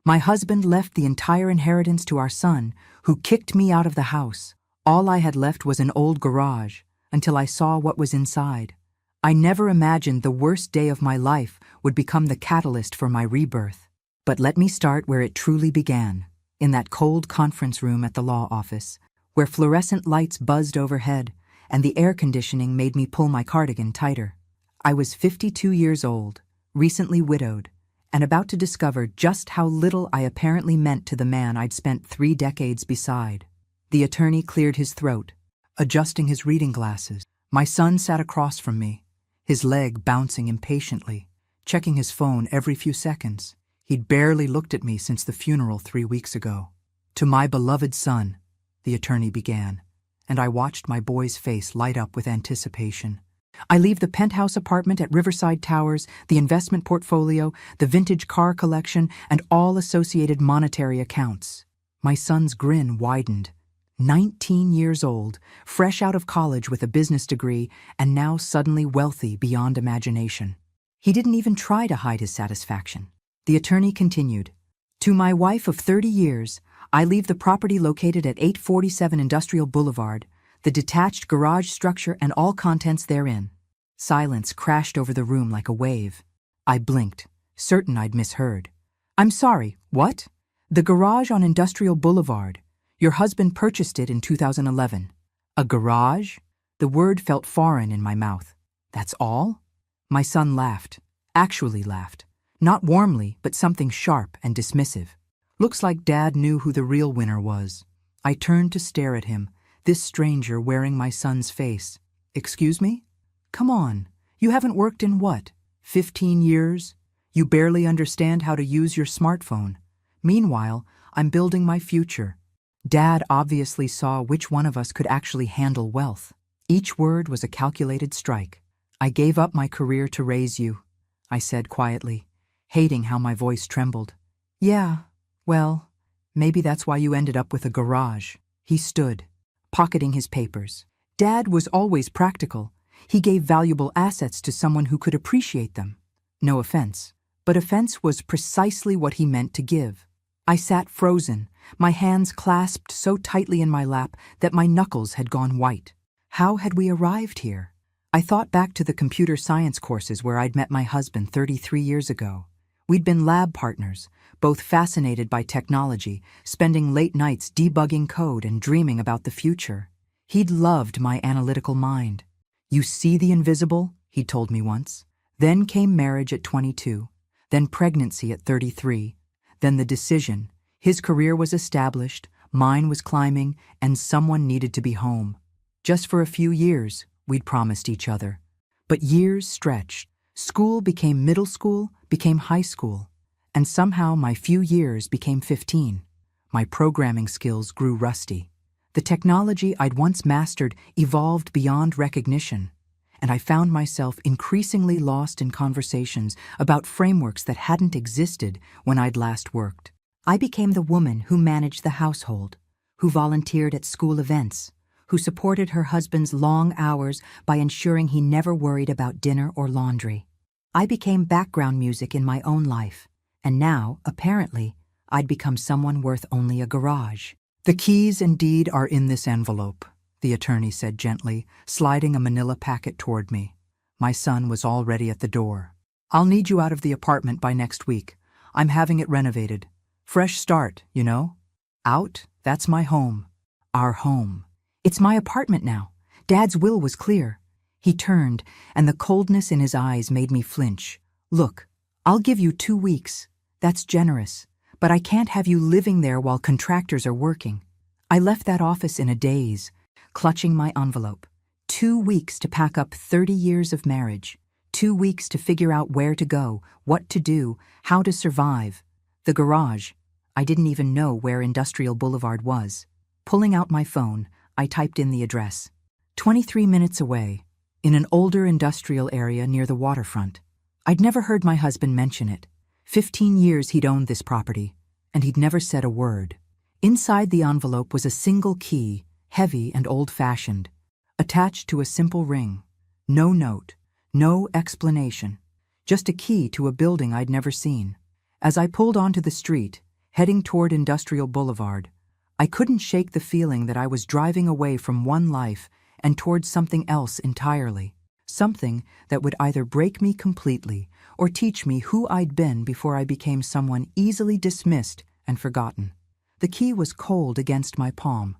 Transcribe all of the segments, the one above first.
My husband left the entire inheritance to our son, who kicked me out of the house. All I had left was an old garage, until I saw what was inside. I never imagined the worst day of my life would become the catalyst for my rebirth. But let me start where it truly began, in that cold conference room at the law office, where fluorescent lights buzzed overhead and the air conditioning made me pull my cardigan tighter. I was 52 years old, recently widowed, and about to discover just how little I apparently meant to the man I'd spent 3 decades beside. The attorney cleared his throat, adjusting his reading glasses. My son sat across from me, his leg bouncing impatiently, checking his phone every few seconds. He'd barely looked at me since the funeral 3 weeks ago. "To my beloved son," the attorney began, and I watched my boy's face light up with anticipation. "I leave the penthouse apartment at Riverside Towers, the investment portfolio, the vintage car collection, and all associated monetary accounts." My son's grin widened. 19 years old, fresh out of college with a business degree, and now suddenly wealthy beyond imagination. He didn't even try to hide his satisfaction. The attorney continued, "To my wife of 30 years, I leave the property located at 847 Industrial Boulevard, the detached garage structure and all contents therein." Silence crashed over the room like a wave. I blinked, certain I'd misheard. "I'm sorry, what?" "The garage on Industrial Boulevard. Your husband purchased it in 2011. "A garage?" The word felt foreign in my mouth. "That's all?" My son laughed, actually laughed. Not warmly, but something sharp and dismissive. Looks like Dad knew who the real winner was. I turned to stare at him, this stranger wearing my son's face. "Excuse me? Come on, you haven't worked in what, 15 years? You barely understand how to use your smartphone. Meanwhile, I'm building my future." Dad obviously saw which one of us could actually handle wealth. Each word was a calculated strike. "I gave up my career to raise you," I said quietly, hating how my voice trembled. "Yeah, well, maybe that's why you ended up with a garage." He stood, pocketing his papers. Dad was always practical. He gave valuable assets to someone who could appreciate them. No offense, but offense was precisely what he meant to give. I sat frozen, my hands clasped so tightly in my lap that my knuckles had gone white. How had we arrived here? I thought back to the computer science courses where I'd met my husband 33 years ago. We'd been lab partners, both fascinated by technology, spending late nights debugging code and dreaming about the future. He'd loved my analytical mind. "You see the invisible," he told me once. Then came marriage at 22, then pregnancy at 33, then the decision. His career was established, mine was climbing, and someone needed to be home. Just for a few years, we'd promised each other. But years stretched. School became middle school, became high school, and somehow my few years became 15. My programming skills grew rusty. The technology I'd once mastered evolved beyond recognition, and I found myself increasingly lost in conversations about frameworks that hadn't existed when I'd last worked. I became the woman who managed the household, who volunteered at school events, who supported her husband's long hours by ensuring he never worried about dinner or laundry. I became background music in my own life, and now, apparently, I'd become someone worth only a garage. "The keys, indeed, are in this envelope," the attorney said gently, sliding a manila packet toward me. My son was already at the door. "I'll need you out of the apartment by next week. I'm having it renovated. Fresh start, you know? Out, that's my home. Our home. It's my apartment now. Dad's will was clear." He turned, and the coldness in his eyes made me flinch. "Look, I'll give you 2 weeks. That's generous. But I can't have you living there while contractors are working." I left that office in a daze, clutching my envelope. 2 weeks to pack up 30 years of marriage. 2 weeks to figure out where to go, what to do, how to survive. The garage. I didn't even know where Industrial Boulevard was. Pulling out my phone, I typed in the address. 23 minutes away, in an older industrial area near the waterfront. I'd never heard my husband mention it. 15 years he'd owned this property, and he'd never said a word. Inside the envelope was a single key, heavy and old-fashioned, attached to a simple ring. No note, no explanation, just a key to a building I'd never seen. As I pulled onto the street, heading toward Industrial Boulevard. I couldn't shake the feeling that I was driving away from one life and towards something else entirely. Something that would either break me completely or teach me who I'd been before I became someone easily dismissed and forgotten. The key was cold against my palm,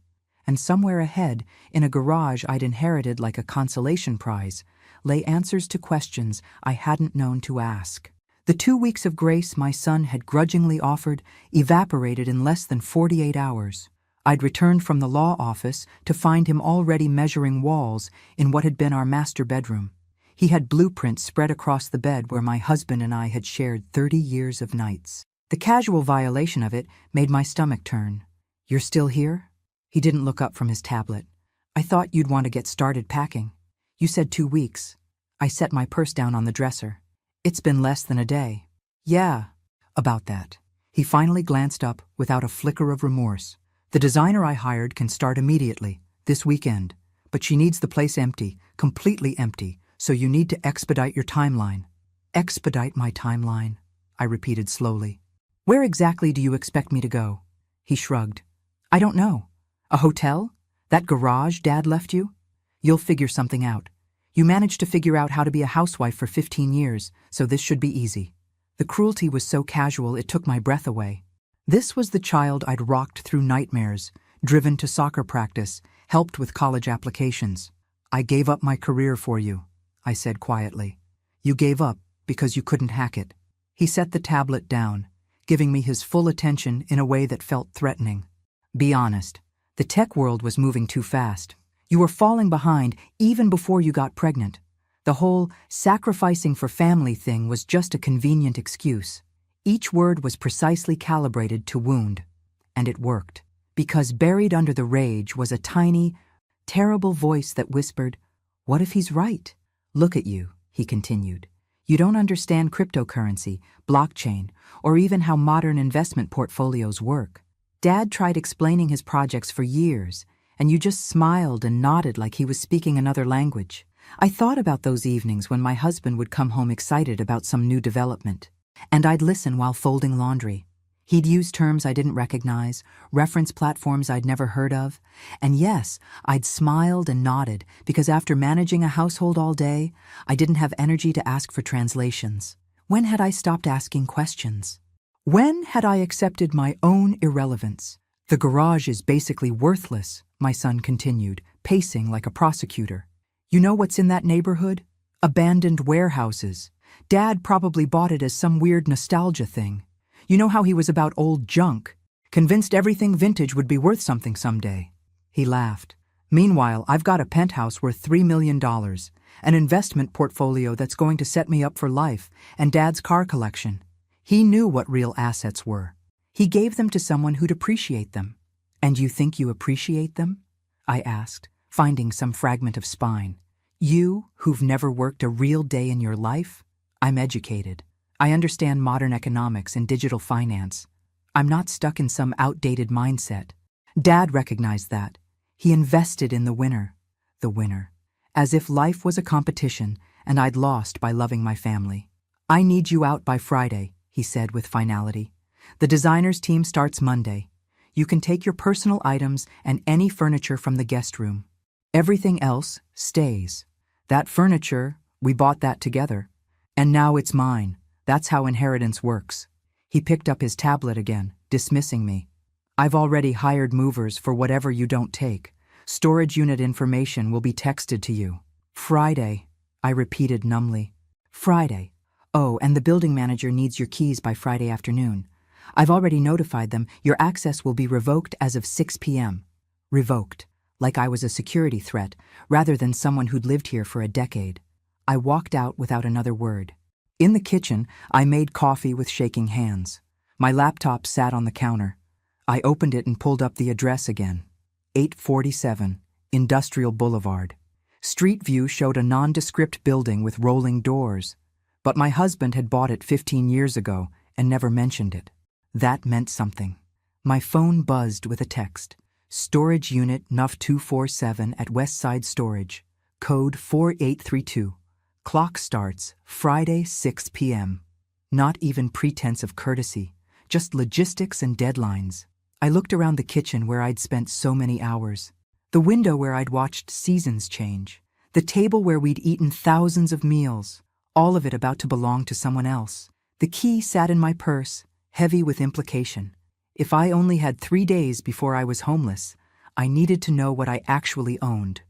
and somewhere ahead, in a garage I'd inherited like a consolation prize, lay answers to questions I hadn't known to ask. The 2 weeks of grace my son had grudgingly offered evaporated in less than 48 hours. I'd returned from the law office to find him already measuring walls in what had been our master bedroom. He had blueprints spread across the bed where my husband and I had shared 30 years of nights. The casual violation of it made my stomach turn. "You're still here?" He didn't look up from his tablet. "I thought you'd want to get started packing. You said 2 weeks. I set my purse down on the dresser. It's been less than a day." "Yeah, about that." He finally glanced up without a flicker of remorse. "The designer I hired can start immediately, this weekend, but she needs the place empty, completely empty, so you need to expedite your timeline." "Expedite my timeline," I repeated slowly. "Where exactly do you expect me to go?" He shrugged. "I don't know. A hotel? That garage Dad left you? You'll figure something out. You managed to figure out how to be a housewife for 15 years, so this should be easy." The cruelty was so casual it took my breath away. This was the child I'd rocked through nightmares, driven to soccer practice, helped with college applications. "I gave up my career for you," I said quietly. "You gave up because you couldn't hack it." He set the tablet down, giving me his full attention in a way that felt threatening. "Be honest. The tech world was moving too fast. You were falling behind even before you got pregnant. The whole sacrificing for family thing was just a convenient excuse." Each word was precisely calibrated to wound. And it worked. Because buried under the rage was a tiny, terrible voice that whispered, "What if he's right? Look at you," he continued. "You don't understand cryptocurrency, blockchain, or even how modern investment portfolios work. Dad tried explaining his projects for years, and you just smiled and nodded like he was speaking another language." I thought about those evenings when my husband would come home excited about some new development, and I'd listen while folding laundry. He'd use terms I didn't recognize, reference platforms I'd never heard of, and yes, I'd smiled and nodded because after managing a household all day, I didn't have energy to ask for translations. When had I stopped asking questions? When had I accepted my own irrelevance? "The garage is basically worthless," my son continued, pacing like a prosecutor. "You know what's in that neighborhood? Abandoned warehouses. Dad probably bought it as some weird nostalgia thing. You know how he was about old junk, convinced everything vintage would be worth something someday." He laughed. "Meanwhile, I've got a penthouse worth $3 million, an investment portfolio that's going to set me up for life, and Dad's car collection." He knew what real assets were. He gave them to someone who'd appreciate them. "And you think you appreciate them?" I asked, finding some fragment of spine. "You, who've never worked a real day in your life?" "I'm educated. I understand modern economics and digital finance. I'm not stuck in some outdated mindset." Dad recognized that. He invested in the winner. The winner. As if life was a competition and I'd lost by loving my family. "I need you out by Friday," he said with finality. "The designers team starts Monday. You can take your personal items and any furniture from the guest room. Everything else stays. That furniture, we bought that together. And now it's mine. That's how inheritance works." He picked up his tablet again, dismissing me. "I've already hired movers for whatever you don't take. Storage unit information will be texted to you." "Friday," I repeated numbly. "Friday. Oh, and the building manager needs your keys by Friday afternoon. I've already notified them your access will be revoked as of 6 p.m. Revoked, like I was a security threat, rather than someone who'd lived here for a decade. I walked out without another word. In the kitchen, I made coffee with shaking hands. My laptop sat on the counter. I opened it and pulled up the address again. 847 Industrial Boulevard. Street view showed a nondescript building with rolling doors, but my husband had bought it 15 years ago and never mentioned it. That meant something. My phone buzzed with a text. "Storage unit NUF 247 at Westside Storage. Code 4832. Clock starts Friday 6 p.m. Not even pretense of courtesy. just logistics and deadlines. I looked around the kitchen where I'd spent so many hours, the window where I'd watched seasons change, the table where we'd eaten thousands of meals, all of it about to belong to someone else. The key sat in my purse, heavy with implication. If I only had 3 days before I was homeless, I needed to know what I actually owned.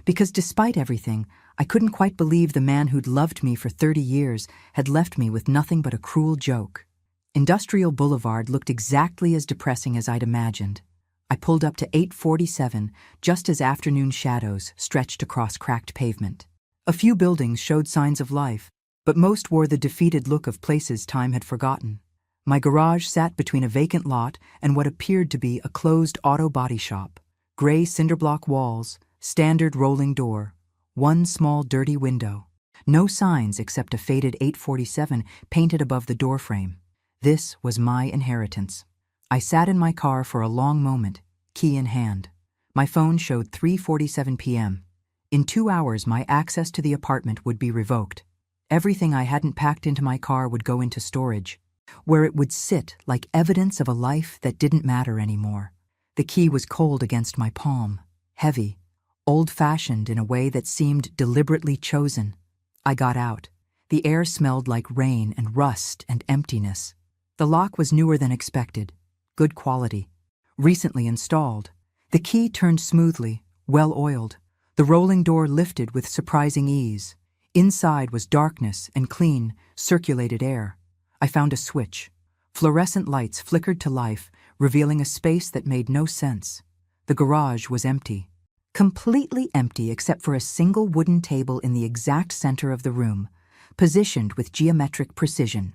Because despite everything, I couldn't quite believe the man who'd loved me for 30 years had left me with nothing but a cruel joke. Industrial Boulevard looked exactly as depressing as I'd imagined. I pulled up to 847 just as afternoon shadows stretched across cracked pavement. A few buildings showed signs of life, but most wore the defeated look of places time had forgotten. My garage sat between a vacant lot and what appeared to be a closed auto body shop. Gray cinderblock walls, standard rolling door, one small dirty window. No signs except a faded 847 painted above the doorframe. This was my inheritance. I sat in my car for a long moment, key in hand. My phone showed 3:47 p.m. In 2 hours, my access to the apartment would be revoked. Everything I hadn't packed into my car would go into storage, where it would sit like evidence of a life that didn't matter anymore. The key was cold against my palm, heavy, old-fashioned in a way that seemed deliberately chosen. I got out. The air smelled like rain and rust and emptiness. The lock was newer than expected, good quality, recently installed. The key turned smoothly, well-oiled. The rolling door lifted with surprising ease. Inside was darkness and clean, circulated air. I found a switch. Fluorescent lights flickered to life, revealing a space that made no sense. The garage was empty. Completely empty except for a single wooden table in the exact center of the room, positioned with geometric precision.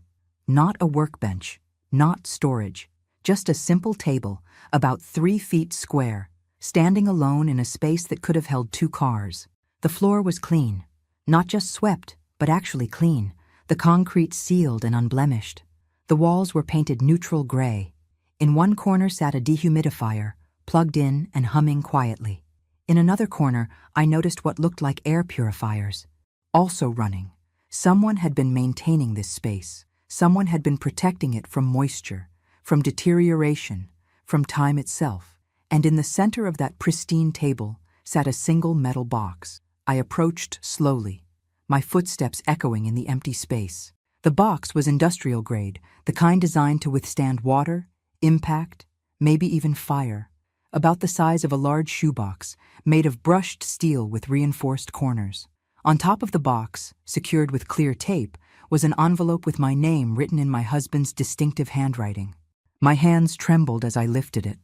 Not a workbench, not storage, just a simple table, about 3 feet square, standing alone in a space that could have held 2 cars. The floor was clean, not just swept, but actually clean, the concrete sealed and unblemished. The walls were painted neutral gray. In one corner sat a dehumidifier, plugged in and humming quietly. In another corner, I noticed what looked like air purifiers, also running. Someone had been maintaining this space. Someone had been protecting it from moisture, from deterioration, from time itself. And in the center of that pristine table sat a single metal box. I approached slowly, my footsteps echoing in the empty space. The box was industrial grade, the kind designed to withstand water, impact, maybe even fire. About the size of a large shoebox, made of brushed steel with reinforced corners. On top of the box, secured with clear tape, was an envelope with my name written in my husband's distinctive handwriting. My hands trembled as I lifted it.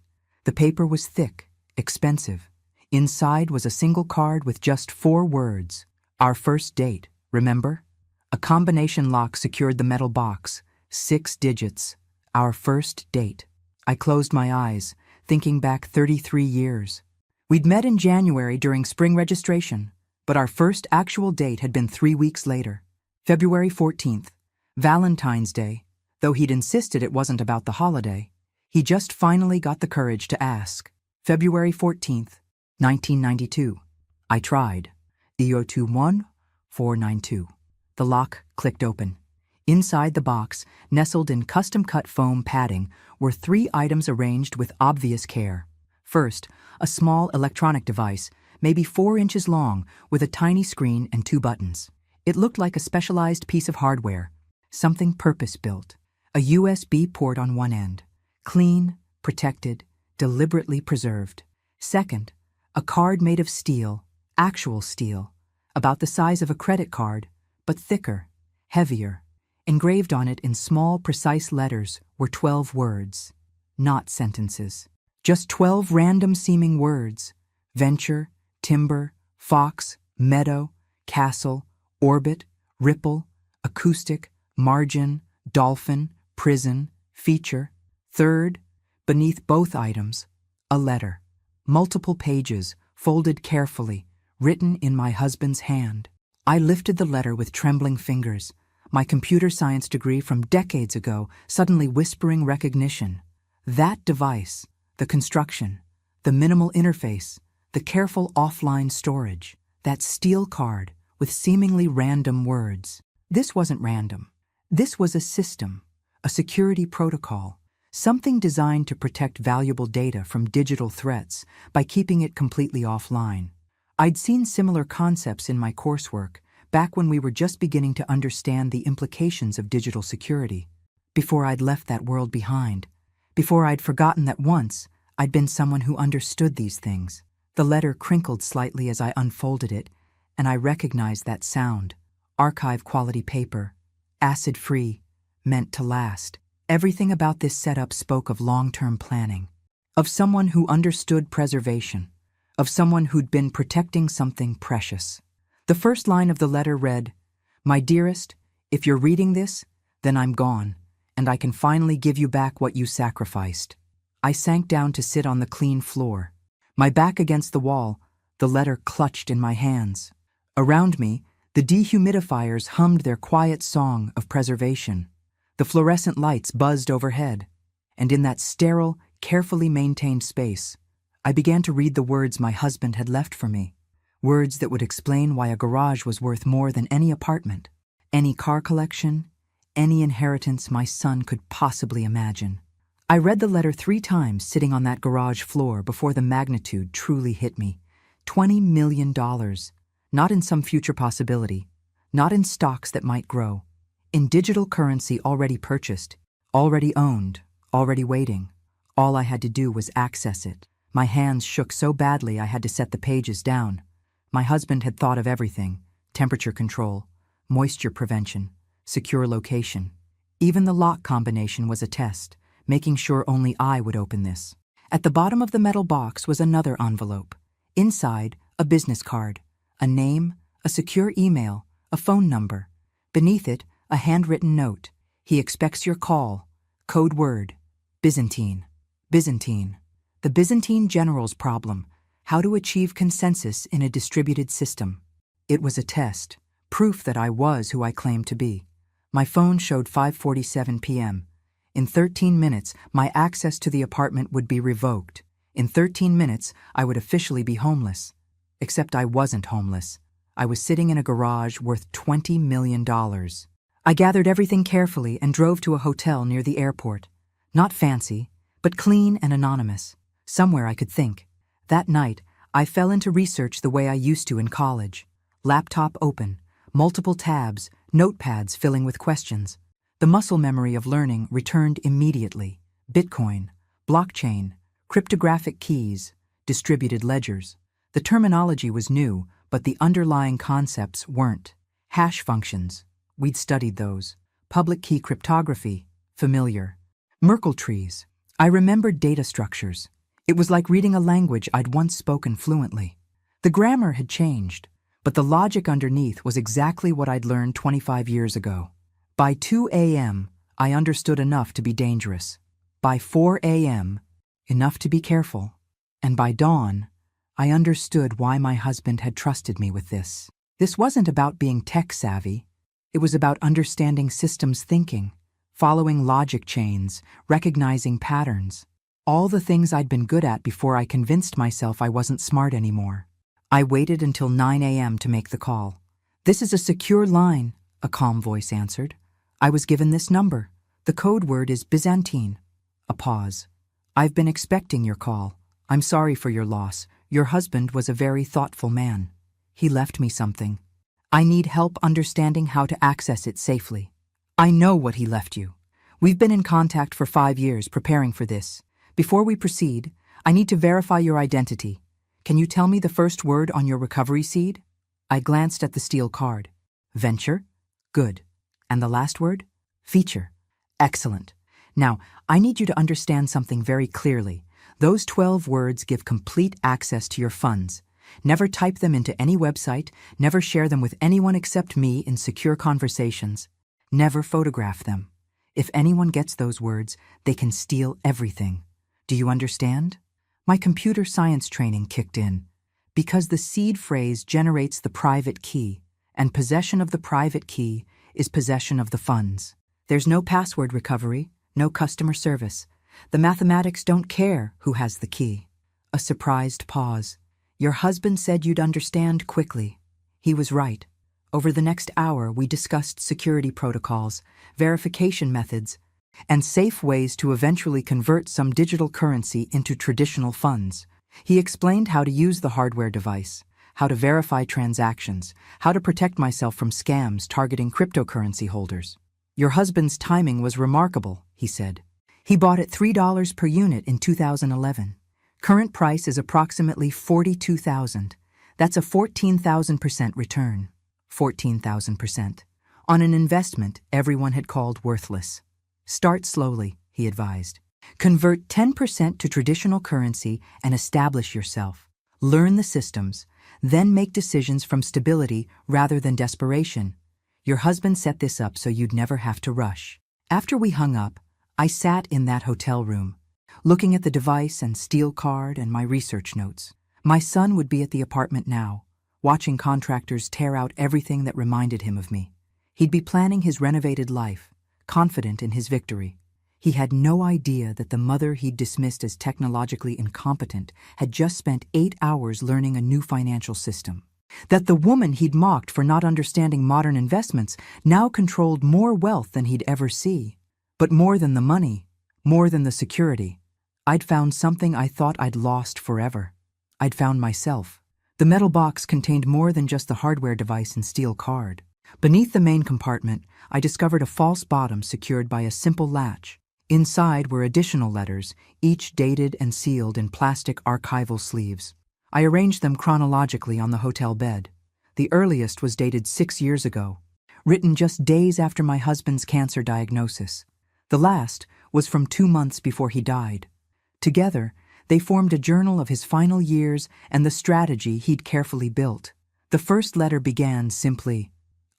The paper was thick, expensive. Inside was a single card with just 4 words. Our first date, remember? A combination lock secured the metal box. 6 digits. Our first date. I closed my eyes, thinking back 33 years. We'd met in January during spring registration, but our first actual date had been 3 weeks later. February 14th, Valentine's Day. Though he'd insisted it wasn't about the holiday, he just finally got the courage to ask. February 14th, 1992. I tried. EO21492. The lock clicked open. Inside the box, nestled in custom-cut foam padding, were 3 items arranged with obvious care. First, a small electronic device, maybe 4 inches long, with a tiny screen and 2 buttons. It looked like a specialized piece of hardware, something purpose-built. A USB port on one end, clean, protected, deliberately preserved. Second, a card made of steel, actual steel, about the size of a credit card, but thicker, heavier. Engraved on it in small, precise letters were 12 words, not sentences. Just 12 random-seeming words: venture, timber, fox, meadow, castle, orbit, ripple, acoustic, margin, dolphin, prison, feature. Third, beneath both items, a letter. Multiple pages, folded carefully, written in my husband's hand. I lifted the letter with trembling fingers, my computer science degree from decades ago suddenly whispering recognition. That device, the construction, the minimal interface, the careful offline storage, that steel card with seemingly random words. This wasn't random. This was a system, a security protocol, something designed to protect valuable data from digital threats by keeping it completely offline. I'd seen similar concepts in my coursework back when we were just beginning to understand the implications of digital security, before I'd left that world behind, before I'd forgotten that once I'd been someone who understood these things. The letter crinkled slightly as I unfolded it, and I recognized that sound. Archive-quality paper, acid-free, meant to last. Everything about this setup spoke of long-term planning, of someone who understood preservation, of someone who'd been protecting something precious. The first line of the letter read, "My dearest, if you're reading this, then I'm gone, and I can finally give you back what you sacrificed." I sank down to sit on the clean floor. My back against the wall, the letter clutched in my hands. Around me, the dehumidifiers hummed their quiet song of preservation. The fluorescent lights buzzed overhead, and in that sterile, carefully maintained space, I began to read the words my husband had left for me, words that would explain why a garage was worth more than any apartment, any car collection, any inheritance my son could possibly imagine. I read the letter 3 times sitting on that garage floor before the magnitude truly hit me. $20 million, not in some future possibility, not in stocks that might grow, in digital currency already purchased, already owned, already waiting. All I had to do was access it. My hands shook so badly I had to set the pages down. My husband had thought of everything: temperature control, moisture prevention, secure location. Even the lock combination was a test, making sure only I would open this. At the bottom of the metal box was another envelope. Inside, a business card, a name, a secure email, a phone number. Beneath it, a handwritten note. "He expects your call. Code word: Byzantine." Byzantine. The Byzantine general's problem: how to achieve consensus in a distributed system. It was a test, proof that I was who I claimed to be. My phone showed 5:47 p.m. In 13 minutes, my access to the apartment would be revoked. In 13 minutes, I would officially be homeless. Except I wasn't homeless. I was sitting in a garage worth $20 million. I gathered everything carefully and drove to a hotel near the airport. Not fancy, but clean and anonymous. Somewhere I could think. That night, I fell into research the way I used to in college. Laptop open, multiple tabs, notepads filling with questions. The muscle memory of learning returned immediately. Bitcoin, blockchain, cryptographic keys, distributed ledgers. The terminology was new, but the underlying concepts weren't. Hash functions. We'd studied those. Public key cryptography. Familiar. Merkle trees. I remembered data structures. It was like reading a language I'd once spoken fluently. The grammar had changed, but the logic underneath was exactly what I'd learned 25 years ago. By 2 a.m., I understood enough to be dangerous. By 4 a.m., enough to be careful. And by dawn, I understood why my husband had trusted me with this. This wasn't about being tech-savvy. It was about understanding systems thinking, following logic chains, recognizing patterns. All the things I'd been good at before I convinced myself I wasn't smart anymore. I waited until 9 a.m. to make the call. "This is a secure line," a calm voice answered. "I was given this number. The code word is Byzantine." A pause. "I've been expecting your call. I'm sorry for your loss. Your husband was a very thoughtful man. He left me something. I need help understanding how to access it safely." "I know what he left you. We've been in contact for 5 years preparing for this. Before we proceed, I need to verify your identity. Can you tell me the first word on your recovery seed?" I glanced at the steel card. "Venture? Good. And the last word? Feature. Excellent. Now, I need you to understand something very clearly. Those 12 words give complete access to your funds. Never type them into any website, never share them with anyone except me in secure conversations. Never photograph them. If anyone gets those words, they can steal everything. Do you understand?" My computer science training kicked in. Because the seed phrase generates the private key, and possession of the private key is possession of the funds. There's no password recovery, no customer service. The mathematics don't care who has the key. A surprised pause. "Your husband said you'd understand quickly." He was right. Over the next hour, we discussed security protocols, verification methods, and safe ways to eventually convert some digital currency into traditional funds. He explained how to use the hardware device, how to verify transactions, how to protect myself from scams targeting cryptocurrency holders. Your husband's timing was remarkable, he said. He bought at $3 per unit in 2011. Current price is approximately $42,000. That's a 14,000% return. 14,000%. On an investment everyone had called worthless. Start slowly, he advised. Convert 10% to traditional currency and establish yourself. Learn the systems, then make decisions from stability rather than desperation. Your husband set this up so you'd never have to rush. After we hung up, I sat in that hotel room, looking at the device and steel card and my research notes. My son would be at the apartment now, watching contractors tear out everything that reminded him of me. He'd be planning his renovated life, confident in his victory. He had no idea that the mother he'd dismissed as technologically incompetent had just spent 8 hours learning a new financial system. That the woman he'd mocked for not understanding modern investments now controlled more wealth than he'd ever see. But more than the money, more than the security, I'd found something I thought I'd lost forever. I'd found myself. The metal box contained more than just the hardware device and steel card. Beneath the main compartment, I discovered a false bottom secured by a simple latch. Inside were additional letters, each dated and sealed in plastic archival sleeves. I arranged them chronologically on the hotel bed. The earliest was dated 6 years ago, written just days after my husband's cancer diagnosis. The last was from 2 months before he died. Together, they formed a journal of his final years and the strategy he'd carefully built. The first letter began simply,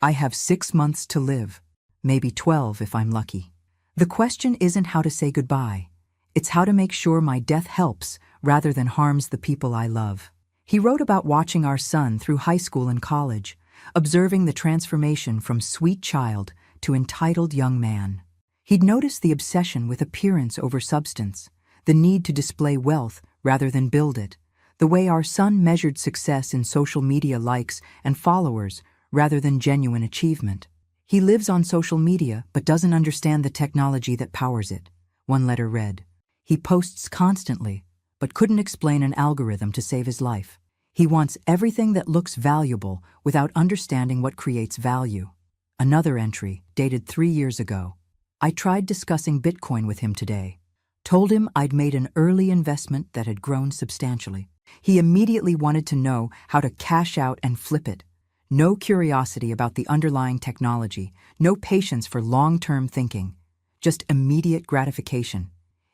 "I have 6 months to live, maybe 12 if I'm lucky. The question isn't how to say goodbye. It's how to make sure my death helps rather than harms the people I love." He wrote about watching our son through high school and college, observing the transformation from sweet child to entitled young man. He'd noticed the obsession with appearance over substance, the need to display wealth rather than build it, the way our son measured success in social media likes and followers rather than genuine achievement. He lives on social media but doesn't understand the technology that powers it, one letter read. He posts constantly, but couldn't explain an algorithm to save his life. He wants everything that looks valuable without understanding what creates value. Another entry, dated 3 years ago. I tried discussing Bitcoin with him today. Told him I'd made an early investment that had grown substantially. He immediately wanted to know how to cash out and flip it. No curiosity about the underlying technology, no patience for long-term thinking, just immediate gratification.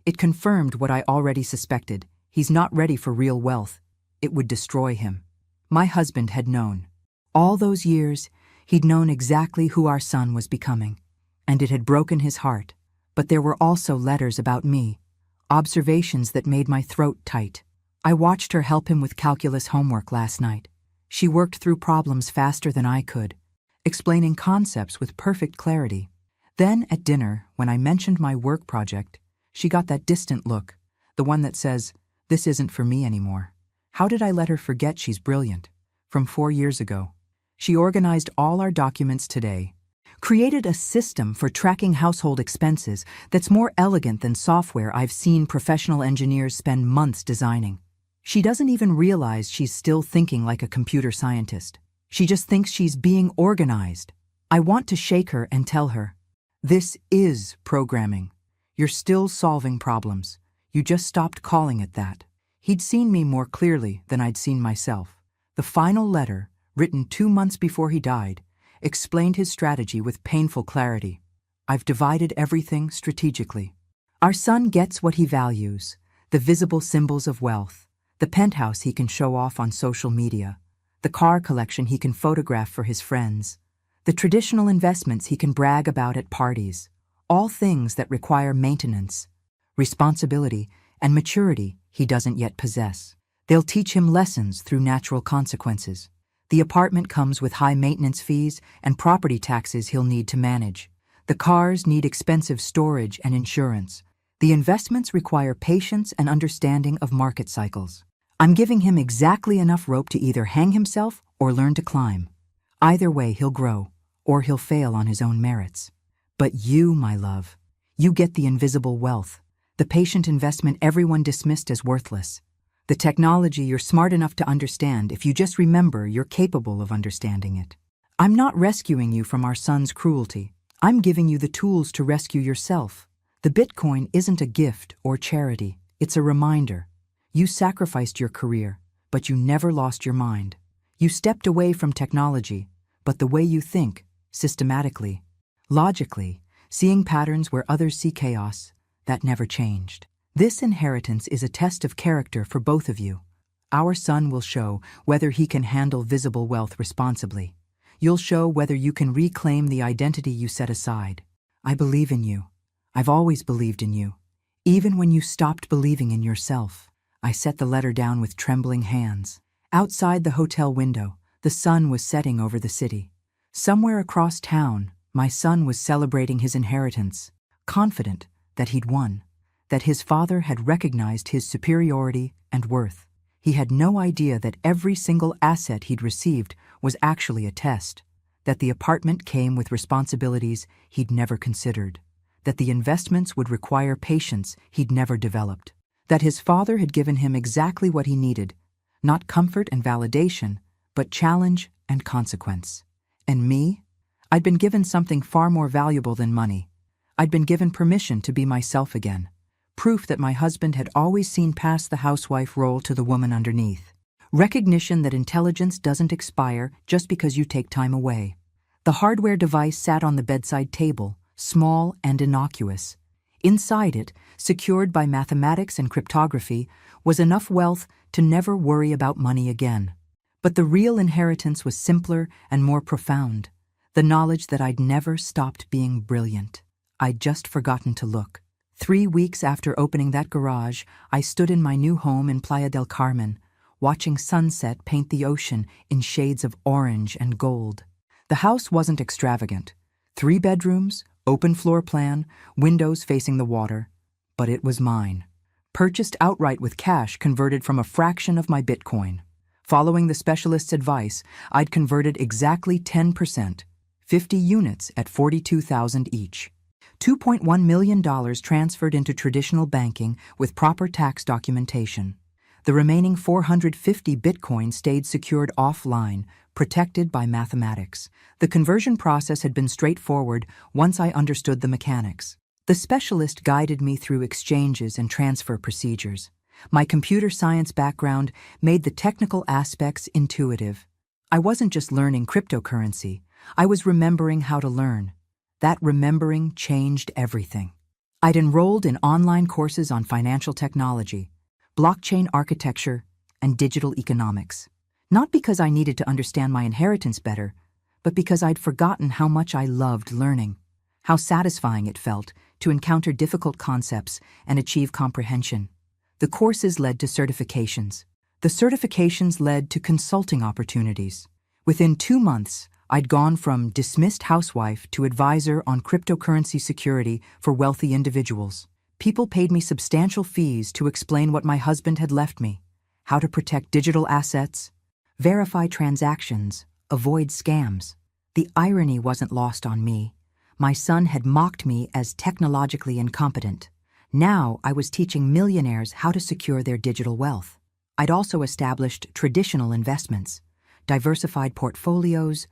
It confirmed what I already suspected. He's not ready for real wealth. It would destroy him. My husband had known. All those years, he'd known exactly who our son was becoming, and it had broken his heart. But there were also letters about me, observations that made my throat tight. I watched her help him with calculus homework last night. She worked through problems faster than I could, explaining concepts with perfect clarity. Then at dinner, when I mentioned my work project, she got that distant look, the one that says, "This isn't for me anymore." How did I let her forget she's brilliant? From 4 years ago. She organized all our documents today, created a system for tracking household expenses that's more elegant than software I've seen professional engineers spend months designing. She doesn't even realize she's still thinking like a computer scientist. She just thinks she's being organized. I want to shake her and tell her, "This is programming. You're still solving problems. You just stopped calling it that." He'd seen me more clearly than I'd seen myself. The final letter, written 2 months before he died, explained his strategy with painful clarity. I've divided everything strategically. Our son gets what he values, the visible symbols of wealth, the penthouse he can show off on social media, the car collection he can photograph for his friends, the traditional investments he can brag about at parties, all things that require maintenance, responsibility, and maturity he doesn't yet possess. They'll teach him lessons through natural consequences. The apartment comes with high maintenance fees and property taxes he'll need to manage. The cars need expensive storage and insurance. The investments require patience and understanding of market cycles. I'm giving him exactly enough rope to either hang himself or learn to climb. Either way, he'll grow, or he'll fail on his own merits. But you, my love, You get the invisible wealth, the patient investment everyone dismissed as worthless, the technology you're smart enough to understand if you just remember you're capable of understanding it. I'm not rescuing you from our son's cruelty. I'm giving you the tools to rescue yourself. The Bitcoin isn't a gift or charity. It's a reminder. You sacrificed your career, but you never lost your mind. You stepped away from technology, but the way you think, systematically, logically, seeing patterns where others see chaos, that never changed. This inheritance is a test of character for both of you. Our son will show whether he can handle visible wealth responsibly. You'll show whether you can reclaim the identity you set aside. I believe in you. I've always believed in you. Even when you stopped believing in yourself. I set the letter down with trembling hands. Outside the hotel window, the sun was setting over the city. Somewhere across town, my son was celebrating his inheritance, confident that he'd won, that his father had recognized his superiority and worth. He had no idea that every single asset he'd received was actually a test, that the apartment came with responsibilities he'd never considered, that the investments would require patience he'd never developed, that his father had given him exactly what he needed, not comfort and validation, but challenge and consequence. And me? I'd been given something far more valuable than money. I'd been given permission to be myself again, proof that my husband had always seen past the housewife role to the woman underneath. Recognition that intelligence doesn't expire just because you take time away. The hardware device sat on the bedside table, small and innocuous. Inside it, secured by mathematics and cryptography, was enough wealth to never worry about money again. But the real inheritance was simpler and more profound. The knowledge that I'd never stopped being brilliant. I'd just forgotten to look. 3 weeks after opening that garage, I stood in my new home in Playa del Carmen, watching sunset paint the ocean in shades of orange and gold. The house wasn't extravagant. 3 bedrooms, open floor plan, windows facing the water. But it was mine. Purchased outright with cash converted from a fraction of my Bitcoin. Following the specialist's advice, I'd converted exactly 10%, 50 units at $42,000 each. $2.1 million transferred into traditional banking with proper tax documentation. The remaining 450 Bitcoin stayed secured offline, protected by mathematics. The conversion process had been straightforward once I understood the mechanics. The specialist guided me through exchanges and transfer procedures. My computer science background made the technical aspects intuitive. I wasn't just learning cryptocurrency, I was remembering how to learn. That remembering changed everything. I'd enrolled in online courses on financial technology, blockchain architecture, and digital economics. Not because I needed to understand my inheritance better, but because I'd forgotten how much I loved learning, how satisfying it felt to encounter difficult concepts and achieve comprehension. The courses led to certifications. The certifications led to consulting opportunities. Within 2 months, I'd gone from dismissed housewife to advisor on cryptocurrency security for wealthy individuals. People paid me substantial fees to explain what my husband had left me, how to protect digital assets, verify transactions, avoid scams. The irony wasn't lost on me. My son had mocked me as technologically incompetent. Now I was teaching millionaires how to secure their digital wealth. I'd also established traditional investments, diversified portfolios,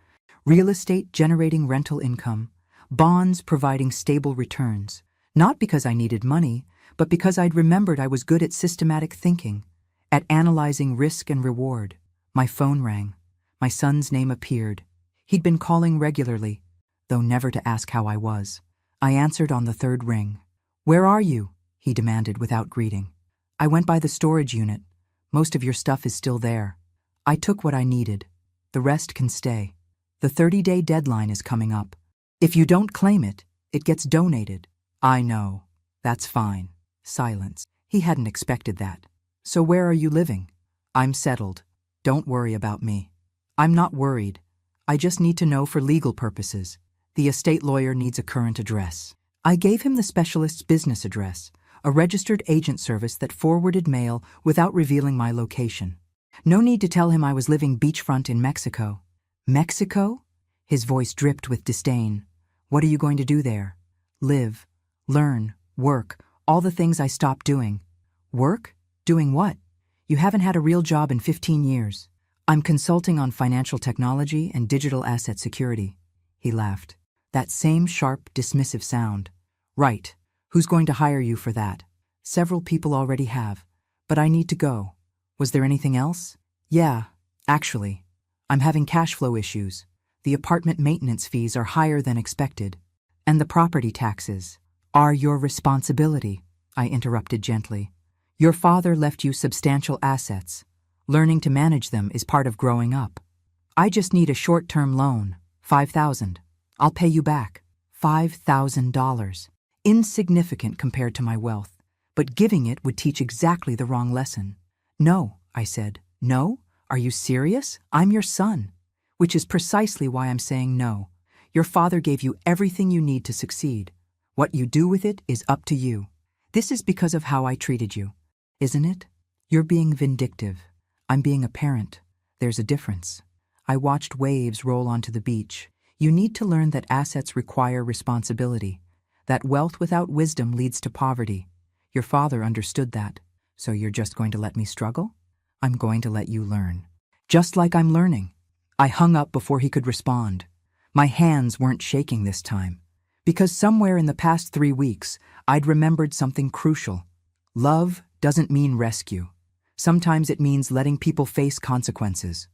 real estate generating rental income, bonds providing stable returns. Not because I needed money, but because I'd remembered I was good at systematic thinking, at analyzing risk and reward. My phone rang. My son's name appeared. He'd been calling regularly, though never to ask how I was. I answered on the 3rd ring. "Where are you?" he demanded without greeting. "I went by the storage unit. Most of your stuff is still there. I took what I needed. The rest can stay. The 30-day deadline is coming up. If you don't claim it, it gets donated." "I know. That's fine." Silence. He hadn't expected that. "So where are you living?" "I'm settled. Don't worry about me." "I'm not worried. I just need to know for legal purposes. The estate lawyer needs a current address." I gave him the specialist's business address, a registered agent service that forwarded mail without revealing my location. No need to tell him I was living beachfront in Mexico. "Mexico?" His voice dripped with disdain. "What are you going to do there?" "Live. Learn, work, all the things I stopped doing. Work? Doing what? You haven't had a real job in 15 years. I'm consulting on financial technology and digital asset security. He laughed. That same sharp, dismissive sound. Right. Who's going to hire you for that? Several people already have. But I need to go. Was there anything else? Yeah, actually. I'm having cash flow issues. The apartment maintenance fees are higher than expected. And the property taxes are your responsibility, I interrupted gently. Your father left you substantial assets. Learning to manage them is part of growing up. I just need a short-term loan, $5,000. I'll pay you back. $5,000. Insignificant compared to my wealth, but giving it would teach exactly the wrong lesson. No, I said. No? Are you serious? I'm your son. Which is precisely why I'm saying no. Your father gave you everything you need to succeed. What you do with it is up to you. This is because of how I treated you, isn't it? You're being vindictive. I'm being a parent. There's a difference. I watched waves roll onto the beach. You need to learn that assets require responsibility, that wealth without wisdom leads to poverty. Your father understood that. So you're just going to let me struggle? I'm going to let you learn. Just like I'm learning. I hung up before he could respond. My hands weren't shaking this time, because somewhere in the past 3 weeks, I'd remembered something crucial. Love doesn't mean rescue. Sometimes it means letting people face consequences.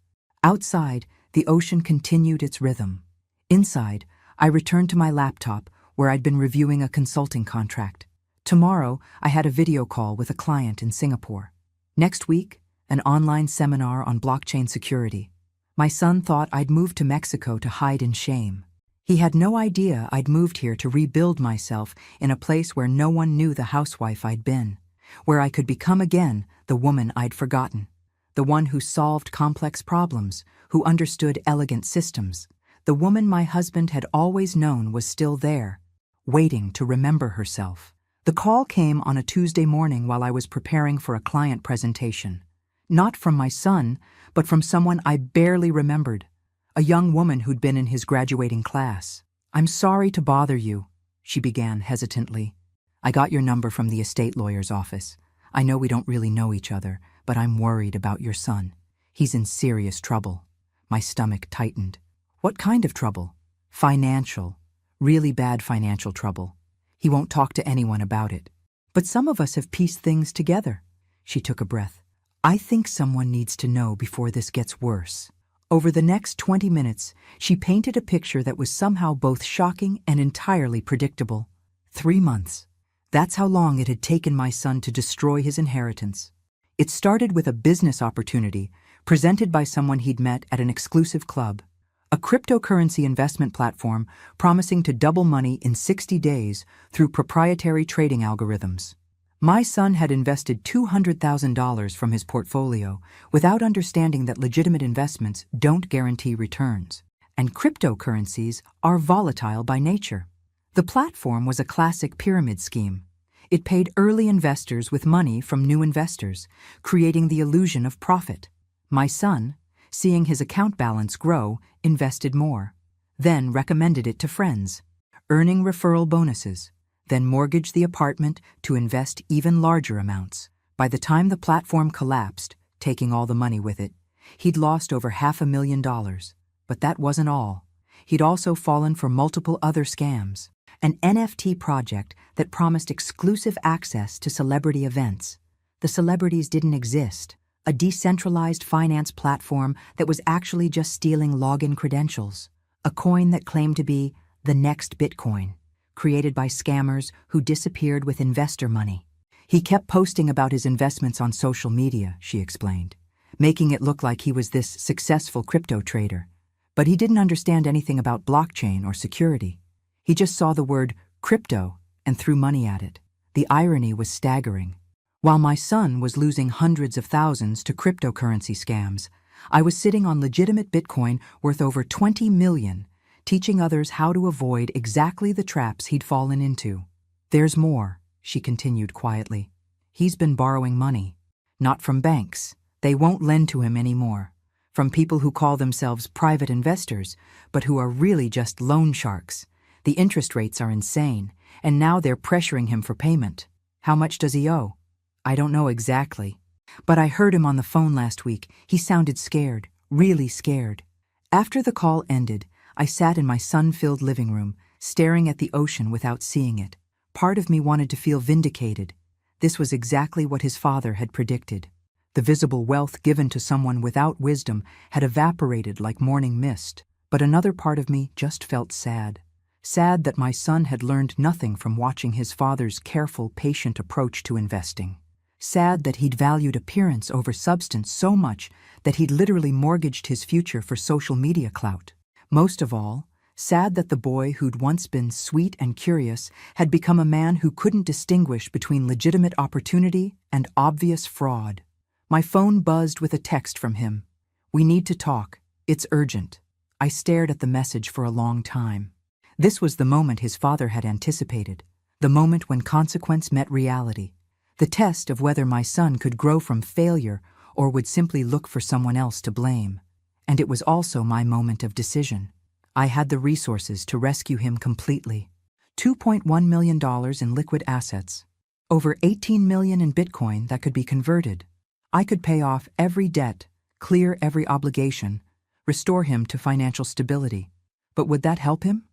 Outside, the ocean continued its rhythm. Inside, I returned to my laptop where I'd been reviewing a consulting contract. Tomorrow, I had a video call with a client in Singapore. Next week, an online seminar on blockchain security. My son thought I'd moved to Mexico to hide in shame. He had no idea I'd moved here to rebuild myself in a place where no one knew the housewife I'd been, where I could become again the woman I'd forgotten, the one who solved complex problems, who understood elegant systems. The woman my husband had always known was still there, waiting to remember herself. The call came on a Tuesday morning while I was preparing for a client presentation. Not from my son, but from someone I barely remembered, a young woman who'd been in his graduating class. I'm sorry to bother you, she began hesitantly. I got your number from the estate lawyer's office. I know we don't really know each other, but I'm worried about your son. He's in serious trouble. My stomach tightened. What kind of trouble? Financial. Really bad financial trouble. He won't talk to anyone about it. But some of us have pieced things together. She took a breath. I think someone needs to know before this gets worse. Over the next 20 minutes, she painted a picture that was somehow both shocking and entirely predictable. 3 months. That's how long it had taken my son to destroy his inheritance. It started with a business opportunity presented by someone he'd met at an exclusive club. A cryptocurrency investment platform promising to double money in 60 days through proprietary trading algorithms. My son had invested $200,000 from his portfolio without understanding that legitimate investments don't guarantee returns, and cryptocurrencies are volatile by nature. The platform was a classic pyramid scheme. It paid early investors with money from new investors, creating the illusion of profit. My son, seeing his account balance grow, invested more, then recommended it to friends, earning referral bonuses, then mortgaged the apartment to invest even larger amounts. By the time the platform collapsed, taking all the money with it, he'd lost over $500,000. But that wasn't all. He'd also fallen for multiple other scams. An NFT project that promised exclusive access to celebrity events. The celebrities didn't exist. A decentralized finance platform that was actually just stealing login credentials. A coin that claimed to be the next Bitcoin, created by scammers who disappeared with investor money. He kept posting about his investments on social media, she explained, making it look like he was this successful crypto trader. But he didn't understand anything about blockchain or security. He just saw the word crypto and threw money at it. The irony was staggering. While my son was losing hundreds of thousands to cryptocurrency scams, I was sitting on legitimate Bitcoin worth over 20 million, teaching others how to avoid exactly the traps he'd fallen into. There's more, she continued quietly. He's been borrowing money. Not from banks. They won't lend to him anymore. From people who call themselves private investors, but who are really just loan sharks. The interest rates are insane, and now they're pressuring him for payment. How much does he owe? I don't know exactly. But I heard him on the phone last week. He sounded scared, really scared. After the call ended, I sat in my sun-filled living room, staring at the ocean without seeing it. Part of me wanted to feel vindicated. This was exactly what his father had predicted. The visible wealth given to someone without wisdom had evaporated like morning mist. But another part of me just felt sad. Sad that my son had learned nothing from watching his father's careful, patient approach to investing. Sad that he'd valued appearance over substance so much that he'd literally mortgaged his future for social media clout. Most of all, sad that the boy who'd once been sweet and curious had become a man who couldn't distinguish between legitimate opportunity and obvious fraud. My phone buzzed with a text from him. "We need to talk. It's urgent." I stared at the message for a long time. This was the moment his father had anticipated, the moment when consequence met reality, the test of whether my son could grow from failure or would simply look for someone else to blame. And it was also my moment of decision. I had the resources to rescue him completely. $2.1 million in liquid assets, over $18 million in Bitcoin that could be converted. I could pay off every debt, clear every obligation, restore him to financial stability. But would that help him?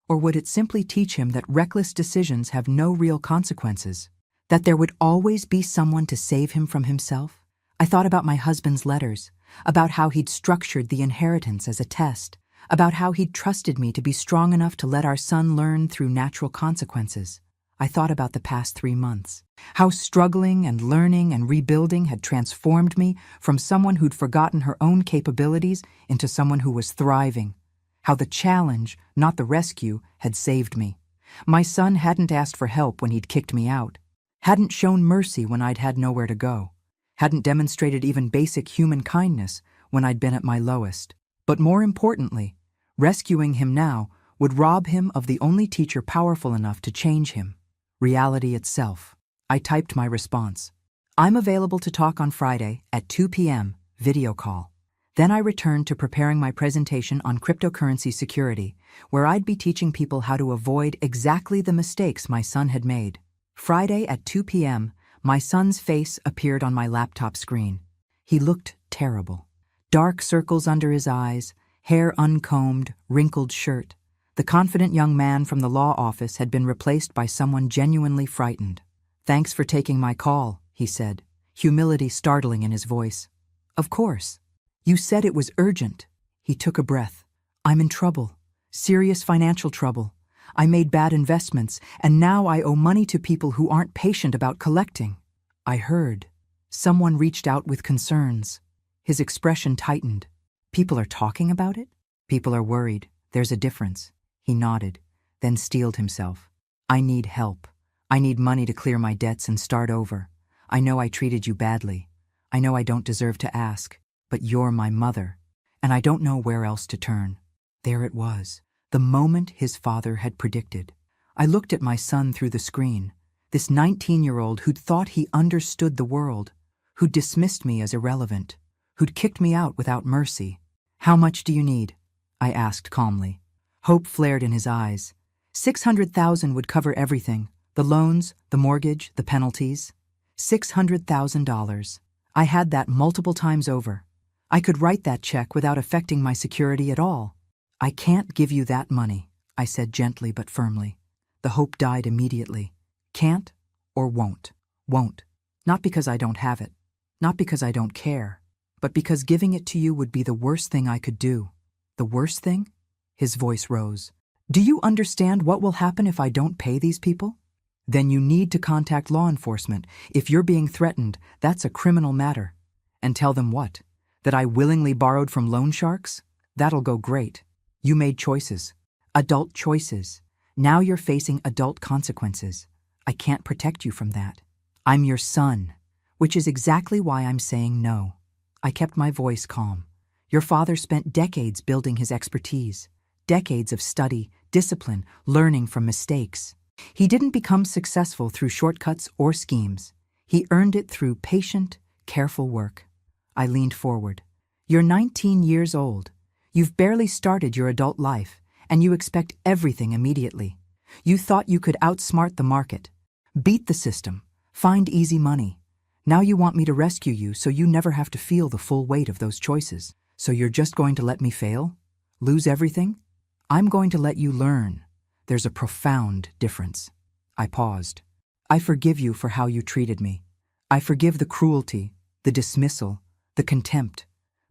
Or would it simply teach him that reckless decisions have no real consequences? That there would always be someone to save him from himself? I thought about my husband's letters, about how he'd structured the inheritance as a test, about how he'd trusted me to be strong enough to let our son learn through natural consequences. I thought about the past 3 months, how struggling and learning and rebuilding had transformed me from someone who'd forgotten her own capabilities into someone who was thriving, how the challenge, not the rescue, had saved me. My son hadn't asked for help when he'd kicked me out, hadn't shown mercy when I'd had nowhere to go, hadn't demonstrated even basic human kindness when I'd been at my lowest. But more importantly, rescuing him now would rob him of the only teacher powerful enough to change him, reality itself. I typed my response. "I'm available to talk on Friday at 2 p.m., video call." Then I returned to preparing my presentation on cryptocurrency security, where I'd be teaching people how to avoid exactly the mistakes my son had made. Friday at 2 p.m., my son's face appeared on my laptop screen. He looked terrible. Dark circles under his eyes, hair uncombed, wrinkled shirt. The confident young man from the law office had been replaced by someone genuinely frightened. "Thanks for taking my call," he said, humility startling in his voice. "Of course. You said it was urgent." He took a breath. "I'm in trouble. Serious financial trouble. I made bad investments, and now I owe money to people who aren't patient about collecting." I heard. Someone reached out with concerns. His expression tightened. "People are talking about it? People are worried. There's a difference." He nodded, then steeled himself. "I need help. I need money to clear my debts and start over. I know I treated you badly. I know I don't deserve to ask, but you're my mother, and I don't know where else to turn." There it was, the moment his father had predicted. I looked at my son through the screen, this 19-year-old who'd thought he understood the world, who'd dismissed me as irrelevant, who'd kicked me out without mercy. "How much do you need?" I asked calmly. Hope flared in his eyes. $600,000 would cover everything, the loans, the mortgage, the penalties. $600,000. I had that multiple times over. I could write that check without affecting my security at all. "I can't give you that money," I said gently but firmly. The hope died immediately. Can't or won't. Won't. Not because I don't have it. Not because I don't care. But because giving it to you would be the worst thing I could do. The worst thing? His voice rose. "Do you understand what will happen if I don't pay these people? Then you need to contact law enforcement. If you're being threatened, that's a criminal matter. And tell them what? That I willingly borrowed from loan sharks? That'll go great. You made choices. Adult choices. Now you're facing adult consequences. I can't protect you from that. I'm your son, which is exactly why I'm saying no." I kept my voice calm. Your father spent decades building his expertise, decades of study, discipline, learning from mistakes. He didn't become successful through shortcuts or schemes. He earned it through patient, careful work. I leaned forward. "You're 19 years old. You've barely started your adult life, and you expect everything immediately. You thought you could outsmart the market, beat the system, find easy money. Now you want me to rescue you so you never have to feel the full weight of those choices. So you're just going to let me fail? Lose everything? I'm going to let you learn. There's a profound difference. I paused. I forgive you for how you treated me. I forgive the cruelty, the dismissal, the contempt.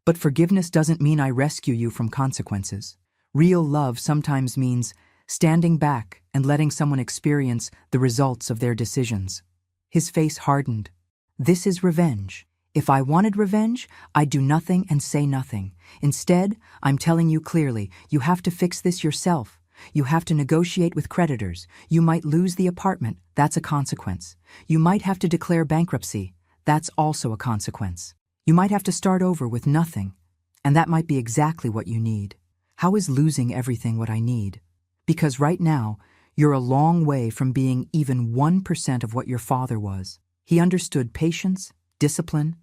But forgiveness doesn't mean I rescue you from consequences. Real love sometimes means standing back and letting someone experience the results of their decisions. His face hardened. This is revenge. If I wanted revenge, I'd do nothing and say nothing. Instead, I'm telling you clearly, you have to fix this yourself. You have to negotiate with creditors. You might lose the apartment. That's a consequence. You might have to declare bankruptcy. That's also a consequence. You might have to start over with nothing. And that might be exactly what you need. How is losing everything what I need? Because right now, you're a long way from being even 1% of what your father was. He understood patience, discipline,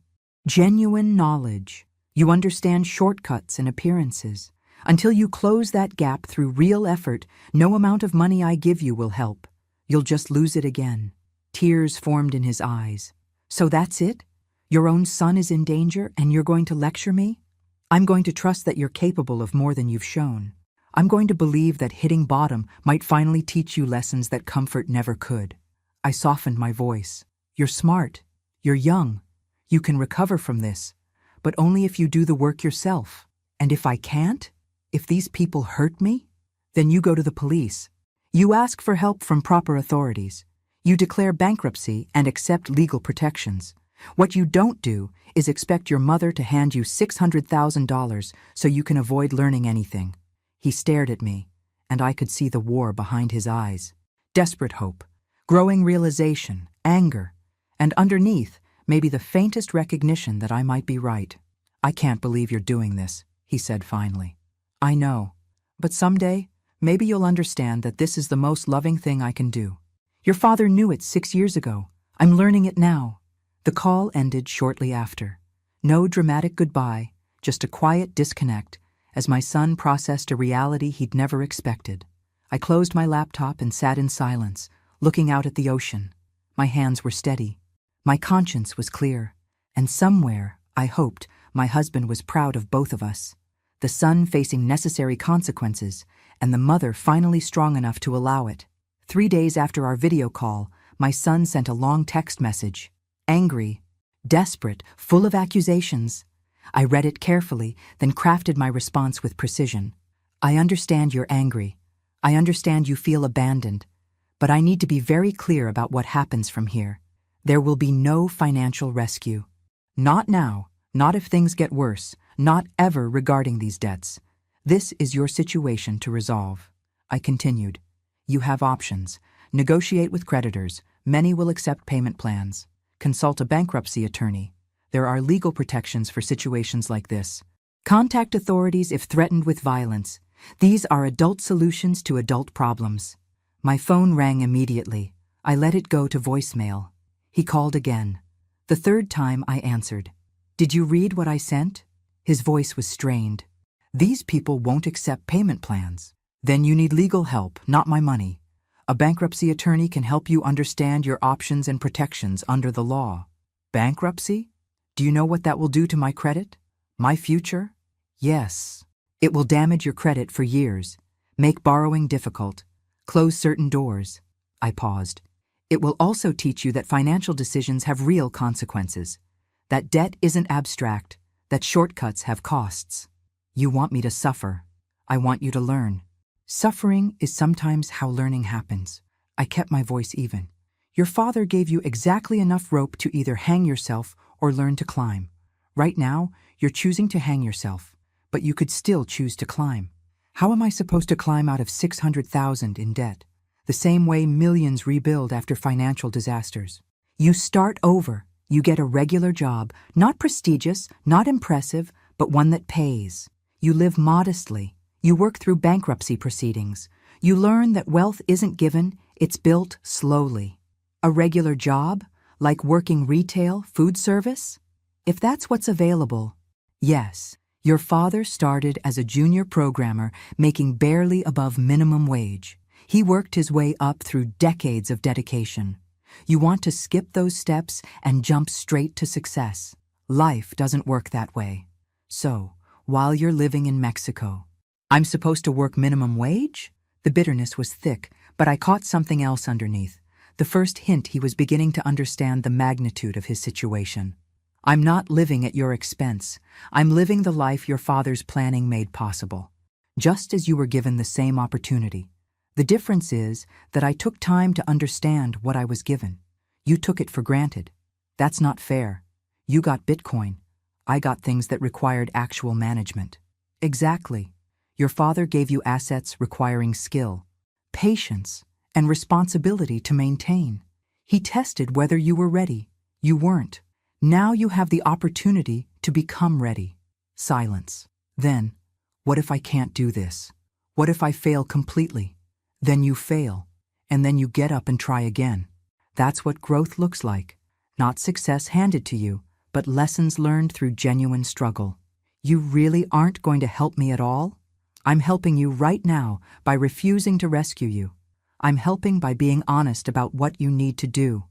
genuine knowledge. You understand shortcuts and appearances. Until you close that gap through real effort, no amount of money I give you will help. You'll just lose it again. Tears formed in his eyes. So that's it? Your own son is in danger and you're going to lecture me? I'm going to trust that you're capable of more than you've shown. I'm going to believe that hitting bottom might finally teach you lessons that comfort never could. I softened my voice. You're smart. You're young. You can recover from this, but only if you do the work yourself. And if I can't? If these people hurt me? Then you go to the police. You ask for help from proper authorities. You declare bankruptcy and accept legal protections. What you don't do is expect your mother to hand you $600,000 so you can avoid learning anything. He stared at me, and I could see the war behind his eyes. Desperate hope, growing realization, anger, and underneath, maybe the faintest recognition that I might be right. I can't believe you're doing this, he said finally. I know, but someday, maybe you'll understand that this is the most loving thing I can do. Your father knew it 6 years ago. I'm learning it now. The call ended shortly after. No dramatic goodbye, just a quiet disconnect as my son processed a reality he'd never expected. I closed my laptop and sat in silence, looking out at the ocean. My hands were steady. My conscience was clear. And somewhere, I hoped, my husband was proud of both of us. The son facing necessary consequences, and the mother finally strong enough to allow it. 3 days after our video call, my son sent a long text message. Angry, desperate, full of accusations. I read it carefully, then crafted my response with precision. I understand you're angry. I understand you feel abandoned. But I need to be very clear about what happens from here. There will be no financial rescue. Not now, not if things get worse, not ever regarding these debts. This is your situation to resolve. I continued. You have options. Negotiate with creditors. Many will accept payment plans. Consult a bankruptcy attorney. There are legal protections for situations like this. Contact authorities if threatened with violence. These are adult solutions to adult problems. My phone rang immediately. I let it go to voicemail. He called again. The third time I answered. Did you read what I sent? His voice was strained. These people won't accept payment plans. Then you need legal help, not my money. A bankruptcy attorney can help you understand your options and protections under the law. Bankruptcy? Do you know what that will do to my credit? My future? Yes. It will damage your credit for years, make borrowing difficult, close certain doors. I paused. It will also teach you that financial decisions have real consequences, that debt isn't abstract, that shortcuts have costs. You want me to suffer. I want you to learn. Suffering is sometimes how learning happens. I kept my voice even. Your father gave you exactly enough rope to either hang yourself or learn to climb. Right now, you're choosing to hang yourself, but you could still choose to climb. How am I supposed to climb out of $600,000 in debt? The same way millions rebuild after financial disasters. You start over. You get a regular job, not prestigious, not impressive, but one that pays. You live modestly. You work through bankruptcy proceedings. You learn that wealth isn't given, it's built slowly. A regular job, like working retail, food service? If that's what's available, yes, Your father started as a junior programmer making barely above minimum wage. He worked his way up through decades of dedication. You want to skip those steps and jump straight to success. Life doesn't work that way. So, while you're living in Mexico, I'm supposed to work minimum wage? The bitterness was thick, but I caught something else underneath. The first hint he was beginning to understand the magnitude of his situation. I'm not living at your expense. I'm living the life your father's planning made possible. Just as you were given the same opportunity. The difference is that I took time to understand what I was given. You took it for granted. That's not fair. You got Bitcoin. I got things that required actual management. Exactly. Your father gave you assets requiring skill, patience, and responsibility to maintain. He tested whether you were ready. You weren't. Now you have the opportunity to become ready. Silence. Then, what if I can't do this? What if I fail completely? Then you fail, and then you get up and try again. That's what growth looks like. Not success handed to you, but lessons learned through genuine struggle. You really aren't going to help me at all? I'm helping you right now by refusing to rescue you. I'm helping by being honest about what you need to do.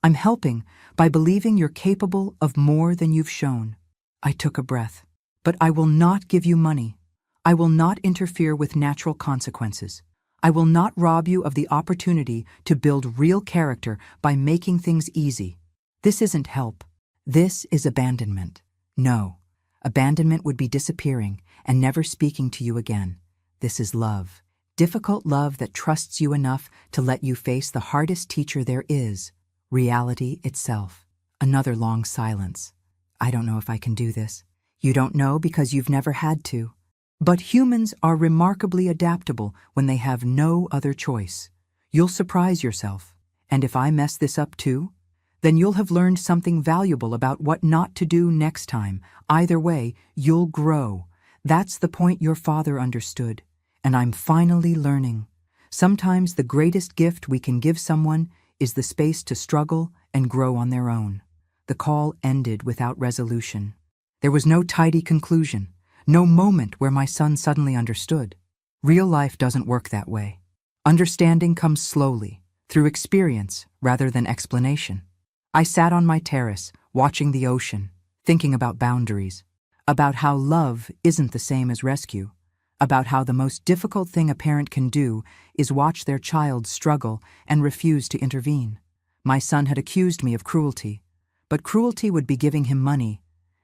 I'm helping by believing you're capable of more than you've shown. I took a breath. But I will not give you money. I will not interfere with natural consequences. I will not rob you of the opportunity to build real character by making things easy. This isn't help. This is abandonment. No, abandonment would be disappearing and never speaking to you again. This is love. Difficult love that trusts you enough to let you face the hardest teacher there is. Reality itself. Another long silence. I don't know if I can do this. You don't know because you've never had to. But humans are remarkably adaptable when they have no other choice. You'll surprise yourself. And if I mess this up too, then you'll have learned something valuable about what not to do next time. Either way, you'll grow. That's the point your father understood. And I'm finally learning. Sometimes the greatest gift we can give someone is the space to struggle and grow on their own. The call ended without resolution. There was no tidy conclusion, no moment where my son suddenly understood. Real life doesn't work that way. Understanding comes slowly, through experience rather than explanation. I sat on my terrace, watching the ocean, thinking about boundaries, about how love isn't the same as rescue, about how the most difficult thing a parent can do is watch their child struggle and refuse to intervene. My son had accused me of cruelty, but cruelty would be giving him money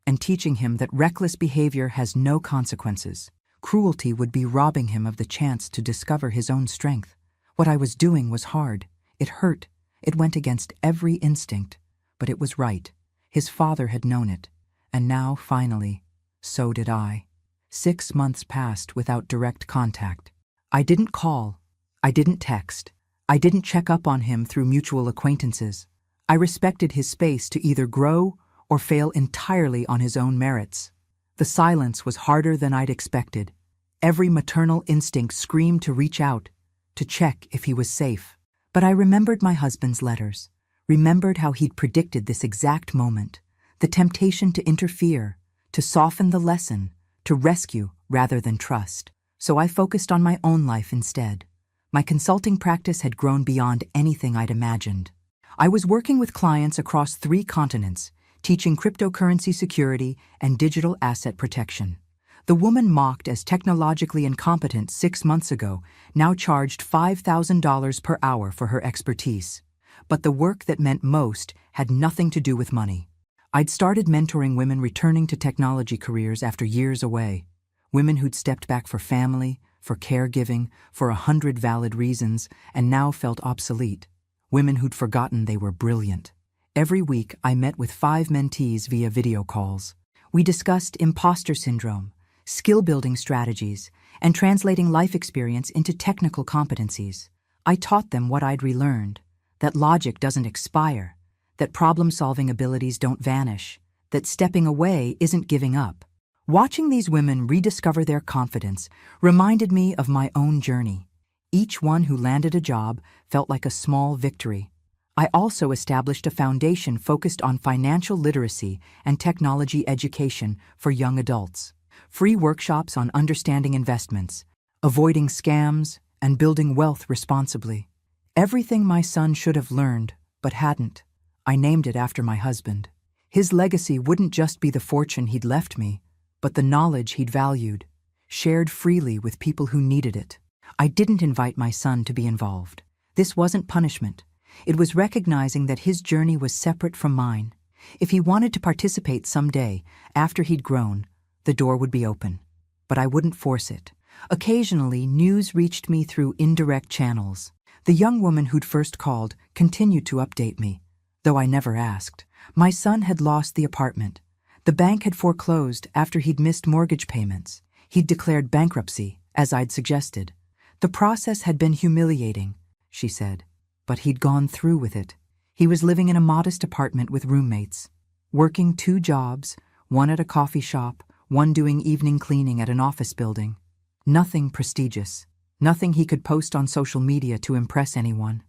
and teaching him that reckless behavior has no consequences. Cruelty would be robbing him of the chance to discover his own strength. What I was doing was hard. It hurt. It went against every instinct, but it was right. His father had known it, and now, finally, so did I. 6 months passed without direct contact. I didn't call. I didn't text. I didn't check up on him through mutual acquaintances. I respected his space to either grow or fail entirely on his own merits. The silence was harder than I'd expected. Every maternal instinct screamed to reach out, to check if he was safe. But I remembered my husband's letters, remembered how he'd predicted this exact moment, the temptation to interfere, to soften the lesson, to rescue rather than trust. So I focused on my own life instead. My consulting practice had grown beyond anything I'd imagined. I was working with clients across 3 continents, teaching cryptocurrency security and digital asset protection. The woman mocked as technologically incompetent 6 months ago now charged $5,000 per hour for her expertise. But the work that meant most had nothing to do with money. I'd started mentoring women returning to technology careers after years away. Women who'd stepped back for family, for caregiving, for 100 valid reasons, and now felt obsolete. Women who'd forgotten they were brilliant. Every week, I met with 5 mentees via video calls. We discussed imposter syndrome, skill-building strategies, and translating life experience into technical competencies. I taught them what I'd relearned, that logic doesn't expire, that problem-solving abilities don't vanish, that stepping away isn't giving up. Watching these women rediscover their confidence reminded me of my own journey. Each one who landed a job felt like a small victory. I also established a foundation focused on financial literacy and technology education for young adults. free workshops on understanding investments, avoiding scams, and building wealth responsibly. Everything my son should have learned, but hadn't. I named it after my husband. His legacy wouldn't just be the fortune he'd left me, but the knowledge he'd valued, shared freely with people who needed it. I didn't invite my son to be involved. This wasn't punishment. It was recognizing that his journey was separate from mine. If he wanted to participate someday, after he'd grown, the door would be open. But I wouldn't force it. Occasionally, news reached me through indirect channels. The young woman who'd first called continued to update me, though I never asked. My son had lost the apartment. The bank had foreclosed after he'd missed mortgage payments. He'd declared bankruptcy, as I'd suggested. The process had been humiliating, she said, but he'd gone through with it. He was living in a modest apartment with roommates, working 2 jobs, one at a coffee shop, one doing evening cleaning at an office building. Nothing prestigious, nothing he could post on social media to impress anyone.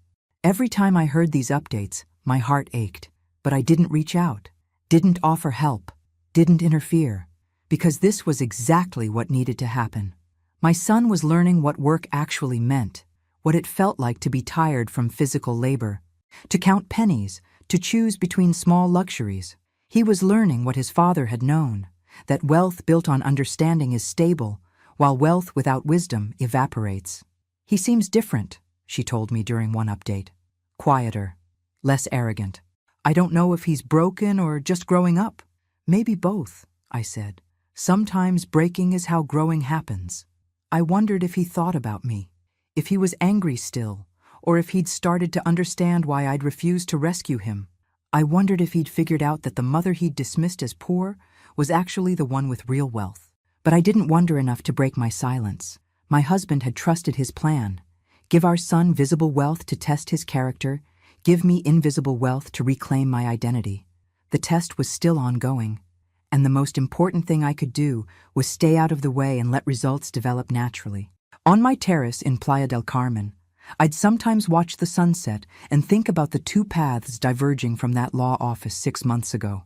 Every time I heard these updates, my heart ached, but I didn't reach out, didn't offer help, didn't interfere, because this was exactly what needed to happen. My son was learning what work actually meant, what it felt like to be tired from physical labor, to count pennies, to choose between small luxuries. He was learning what his father had known, that wealth built on understanding is stable, while wealth without wisdom evaporates. He seems different, she told me during one update. Quieter, less arrogant. I don't know if he's broken or just growing up. Maybe both, I said. Sometimes breaking is how growing happens. I wondered if he thought about me, if he was angry still, or if he'd started to understand why I'd refused to rescue him. I wondered if he'd figured out that the mother he'd dismissed as poor was actually the one with real wealth. But I didn't wonder enough to break my silence. My husband had trusted his plan. Give our son visible wealth to test his character, give me invisible wealth to reclaim my identity. The test was still ongoing, and the most important thing I could do was stay out of the way and let results develop naturally. On my terrace in Playa del Carmen, I'd sometimes watch the sunset and think about the 2 paths diverging from that law office 6 months ago.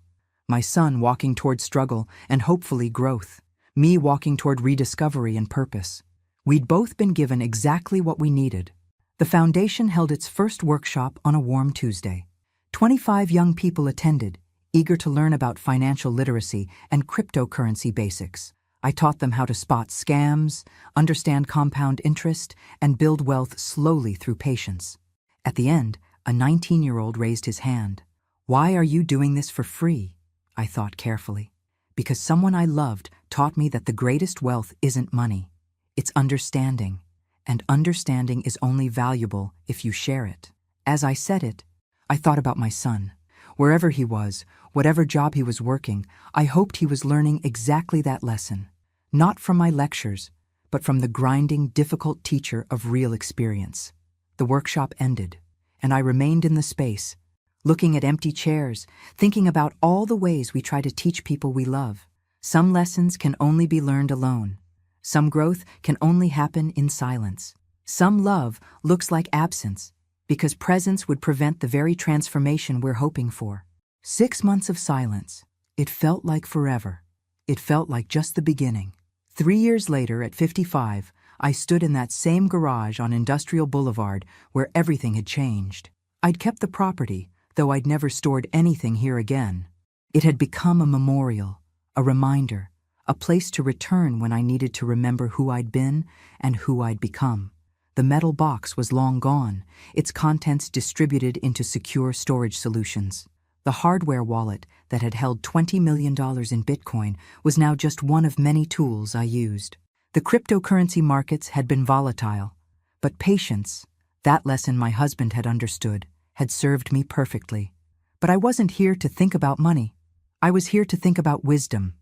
My son walking toward struggle and hopefully growth, me walking toward rediscovery and purpose. We'd both been given exactly what we needed. The foundation held its first workshop on a warm Tuesday. 25 young people attended, eager to learn about financial literacy and cryptocurrency basics. I taught them how to spot scams, understand compound interest, and build wealth slowly through patience. At the end, a 19-year-old raised his hand. Why are you doing this for free? I thought carefully. Because someone I loved taught me that the greatest wealth isn't money. It's understanding. And understanding is only valuable if you share it. As I said it, I thought about my son. Wherever he was, whatever job he was working, I hoped he was learning exactly that lesson. Not from my lectures, but from the grinding, difficult teacher of real experience. The workshop ended, and I remained in the space, looking at empty chairs, thinking about all the ways we try to teach people we love. Some lessons can only be learned alone. Some growth can only happen in silence. Some love looks like absence, because presence would prevent the very transformation we're hoping for. 6 months of silence. It felt like forever. It felt like just the beginning. 3 years later, at 55, I stood in that same garage on Industrial Boulevard where everything had changed. I'd kept the property, though I'd never stored anything here again. It had become a memorial, a reminder, a place to return when I needed to remember who I'd been and who I'd become. The metal box was long gone, its contents distributed into secure storage solutions. The hardware wallet that had held $20 million in Bitcoin was now just one of many tools I used. The cryptocurrency markets had been volatile, but patience, that lesson my husband had understood, had served me perfectly. But I wasn't here to think about money. I was here to think about wisdom.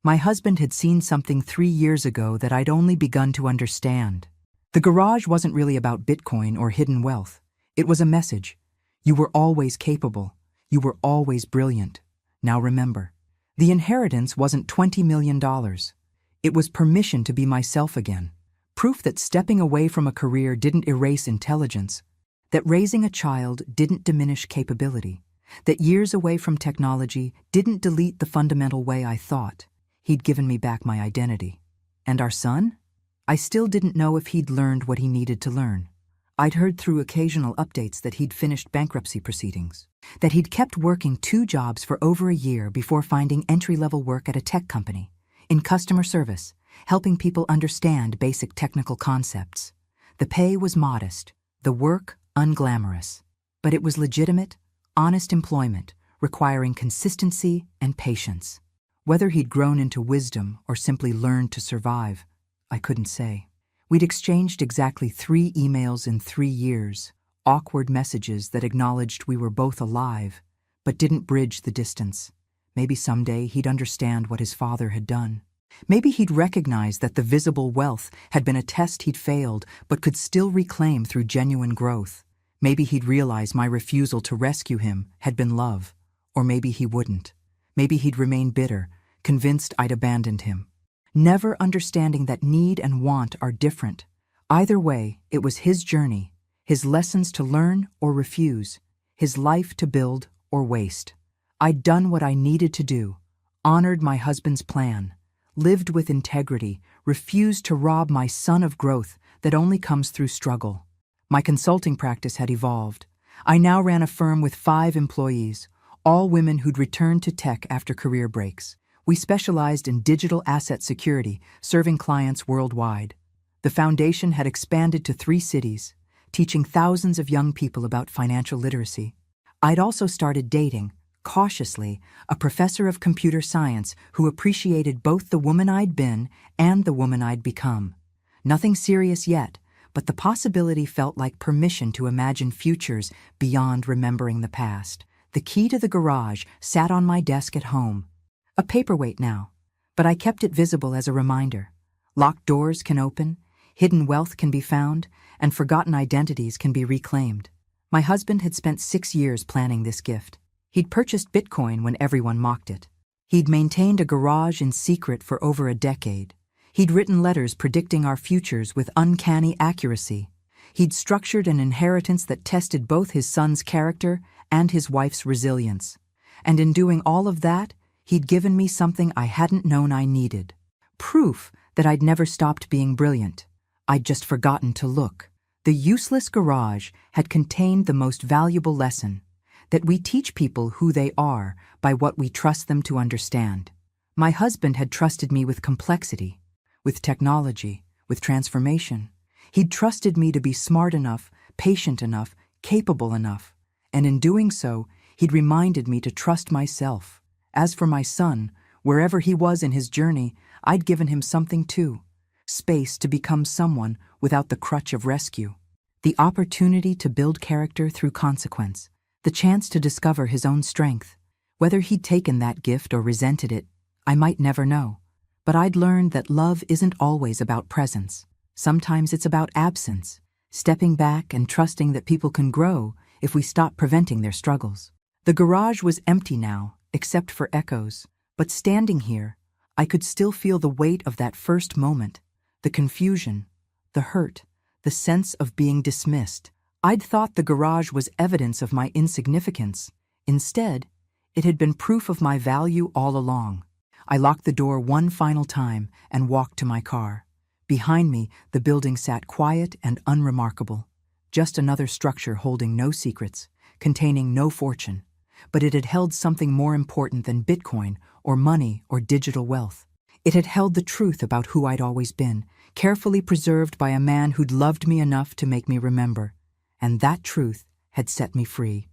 My husband had seen something 3 years ago that I'd only begun to understand. The garage wasn't really about Bitcoin or hidden wealth. It was a message. You were always capable. You were always brilliant. Now remember, the inheritance wasn't $20 million. It was permission to be myself again. Proof that stepping away from a career didn't erase intelligence. That raising a child didn't diminish capability. That years away from technology didn't delete the fundamental way I thought. He'd given me back my identity. And our son? I still didn't know if he'd learned what he needed to learn. I'd heard through occasional updates that he'd finished bankruptcy proceedings, that he'd kept working 2 jobs for over a year before finding entry-level work at a tech company, in customer service, helping people understand basic technical concepts. The pay was modest, the work unglamorous, but it was legitimate, honest employment, requiring consistency and patience. Whether he'd grown into wisdom or simply learned to survive, I couldn't say. We'd exchanged exactly 3 emails in 3 years, awkward messages that acknowledged we were both alive, but didn't bridge the distance. Maybe someday he'd understand what his father had done. Maybe he'd recognize that the visible wealth had been a test he'd failed but could still reclaim through genuine growth. Maybe he'd realize my refusal to rescue him had been love. Or maybe he wouldn't. Maybe he'd remain bitter, convinced I'd abandoned him. Never understanding that need and want are different. Either way, it was his journey, his lessons to learn or refuse, his life to build or waste. I'd done what I needed to do, honored my husband's plan, lived with integrity, refused to rob my son of growth that only comes through struggle. My consulting practice had evolved. I now ran a firm with 5 employees, all women who'd returned to tech after career breaks. We specialized in digital asset security, serving clients worldwide. The foundation had expanded to 3 cities, teaching thousands of young people about financial literacy. I'd also started dating, cautiously, a professor of computer science who appreciated both the woman I'd been and the woman I'd become. Nothing serious yet, but the possibility felt like permission to imagine futures beyond remembering the past. The key to the garage sat on my desk at home. A paperweight now, but I kept it visible as a reminder. Locked doors can open, hidden wealth can be found, and forgotten identities can be reclaimed. My husband had spent 6 years planning this gift. He'd purchased Bitcoin when everyone mocked it. He'd maintained a garage in secret for over a decade. He'd written letters predicting our futures with uncanny accuracy. He'd structured an inheritance that tested both his son's character and his wife's resilience. And in doing all of that, he'd given me something I hadn't known I needed. Proof that I'd never stopped being brilliant. I'd just forgotten to look. The useless garage had contained the most valuable lesson, that we teach people who they are by what we trust them to understand. My husband had trusted me with complexity, with technology, with transformation. He'd trusted me to be smart enough, patient enough, capable enough. And in doing so, he'd reminded me to trust myself. As for my son, wherever he was in his journey, I'd given him something too. Space to become someone without the crutch of rescue. The opportunity to build character through consequence. The chance to discover his own strength. Whether he'd taken that gift or resented it, I might never know. But I'd learned that love isn't always about presence. Sometimes it's about absence, stepping back and trusting that people can grow if we stop preventing their struggles. The garage was empty now, except for echoes, but standing here, I could still feel the weight of that first moment, the confusion, the hurt, the sense of being dismissed. I'd thought the garage was evidence of my insignificance. Instead, it had been proof of my value all along. I locked the door one final time and walked to my car. Behind me, the building sat quiet and unremarkable. Just another structure holding no secrets, containing no fortune. But it had held something more important than Bitcoin or money or digital wealth. It had held the truth about who I'd always been, carefully preserved by a man who'd loved me enough to make me remember. And that truth had set me free.